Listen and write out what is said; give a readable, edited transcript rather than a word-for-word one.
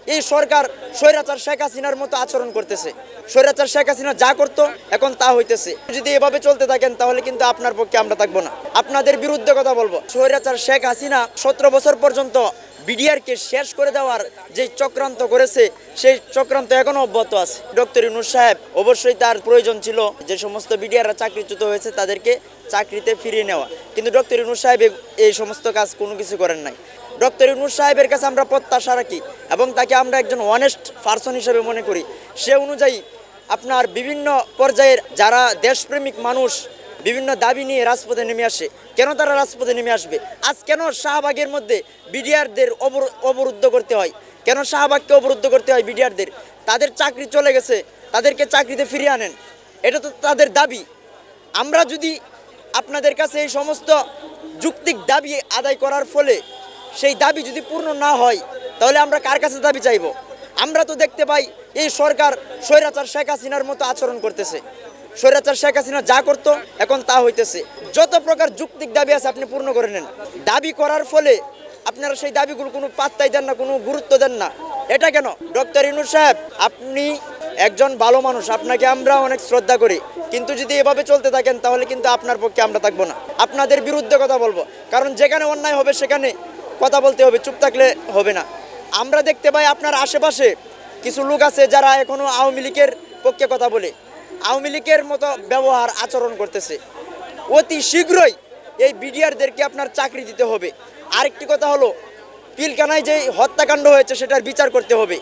এই সরকার স্বৈরাচার শেখ হাসিনার মতো আচরণ করতেছে। স্বৈরাচার শেখ হাসিনা যা করতো এখন তা হইতেছে। যদি এভাবে চলতে থাকেন তাহলে কিন্তু আপনার পক্ষে আমরা থাকবো না, আপনাদের বিরুদ্ধে কথা বলবো। স্বৈরাচার শেখ হাসিনা 17 বছর পর্যন্ত বিডিআরকে শেষ করে দেওয়ার যে চক্রান্ত করেছে সেই চক্রান্ত এখনো অব্যাহত আছে। ডক্টর ইউনূস সাহেব অবশ্যই তার প্রয়োজন ছিল যে সমস্ত বিডিআররা চাকরিচ্যুত হয়েছে তাদেরকে চাকরিতে ফিরিয়ে নেওয়া, কিন্তু ডক্টর ইউনূস সাহেব এই সমস্ত কাজ কোনো কিছু করেন নাই। ডক্টর ইউনূস সাহেবের কাছে আমরা প্রত্যাশা রাখি এবং তাকে আমরা একজন অনেস্ট পারসন হিসেবে মনে করি। সে অনুযায়ী আপনার বিভিন্ন পর্যায়ের যারা দেশপ্রেমিক মানুষ বিভিন্ন দাবি নিয়ে রাজপথে নেমে আসে, কেন তারা রাজপথে নেমে আসবে? আজ কেন শাহবাগের মধ্যে বিডিআরদের অবরুদ্ধ করতে হয়? কেন শাহবাগকে অবরুদ্ধ করতে হয় বিডিআরদের? তাদের চাকরি চলে গেছে, তাদেরকে চাকরিতে ফিরিয়ে আনেন, এটা তো তাদের দাবি। আমরা যদি আপনাদের কাছে এই সমস্ত যৌক্তিক দাবি আদায় করার ফলে সেই দাবি যদি পূর্ণ না হয় তাহলে আমরা কার কাছে দাবি চাইব? আমরা তো দেখতে পাই এই সরকার স্বৈরাচার শেখ হাসিনার মতো আচরণ করতেছে। স্বৈরাচার শেখ হাসিনা যা করতো এখন তা হইতেছে। যত প্রকার যৌক্তিক দাবি আছে আপনি পূর্ণ করে নেন। দাবি করার ফলে আপনারা সেই দাবিগুলো কোনো পাত্তাই দেন না, কোনো গুরুত্ব দেন না। এটা কেন? ডক্টর ইউনূস সাহেব, আপনি একজন ভালো মানুষ, আপনাকে আমরা অনেক শ্রদ্ধা করি, কিন্তু যদি এভাবে চলতে থাকেন তাহলে কিন্তু আপনার পক্ষে আমরা থাকবো না, আপনাদের বিরুদ্ধে কথা বলবো। কারণ যেখানে অন্যায় হবে সেখানে কথা বলতে হবে, চুপ থাকলে হবে না। আমরা দেখতে পাই আপনার আশেপাশে কিছু লোক আছে যারা এখনো আওয়ামী লীগের পক্ষে কথা বলে, আওয়ামী লীগের মতো ব্যবহার আচরণ করতেছে। অতি শীঘ্রই এই বিডিআরদেরকে আপনার চাকরি দিতে হবে। আরেকটি কথা হলো, পিলখানায় যে হত্যাকাণ্ড হয়েছে সেটার বিচার করতে হবে।